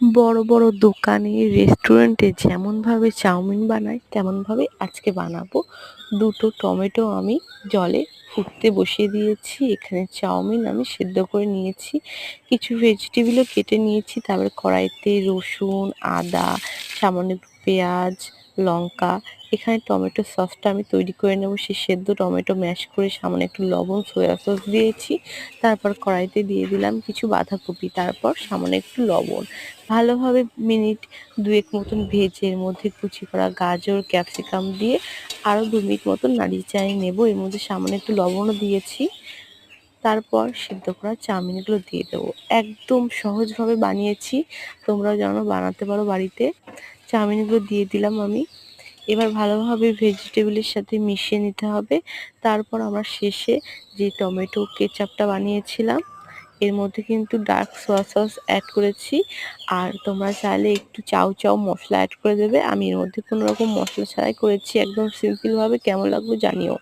বড় বড় দোকানে রেস্টুরেন্টে যেমনভাবে চাউমিন বানায় তেমনভাবে আজকে বানাবো। দুটো টমেটো আমি জলে ফুটতে বসিয়ে দিয়েছি। এখানে চাউমিন আমি সেদ্ধ করে নিয়েছি। কিছু ভেজিটেবলও কেটে নিয়েছি। তারপরে কড়াইতে রসুন, আদা, সামান্য একটু পেঁয়াজ, লঙ্কা, এখানে টমেটো সসটা আমি তৈরি করে নেব। সেই সেদ্ধ টমেটো ম্যাশ করে সামান্য একটু লবণ, সোয়া সস দিয়েছি। তারপর কড়াইতে দিয়ে দিলাম কিছু বাঁধাকপি, তারপর সামান্য একটু লবণ। ভালোভাবে মিনিট ২ মতন ভেজে এর মধ্যে কুচি করা গাজর, ক্যাপসিকাম দিয়ে আরও ২ মিনিট মতন নাড়িয়ে চাড়িয়ে নেব। এর মধ্যে সামান্য একটু লবণও দিয়েছি। তারপর সিদ্ধ করা চাউমিনগুলো দিয়ে দেবো। একদম সহজভাবে বানিয়েছি, তোমরাও যেন বানাতে পারো বাড়িতে। চাউমিনগুলো দিয়ে দিলাম আমি। এবার ভালোভাবে ভেজিটেবলের সাথে মিশিয়ে নিতে হবে। তারপর আমরা শেষে যে টমেটো কেচাপটা বানিয়েছিলাম এর মধ্যে কিন্তু ডার্ক সোয়া সস অ্যাড করেছি। আর তোমরা চাইলে একটু চাউ চাউ মশলা অ্যাড করে দেবে। আমি এর মধ্যে কোনো রকম মশলা ছাড়াই করেছি, একদম সিম্পলভাবে। কেমন লাগলো জানিও।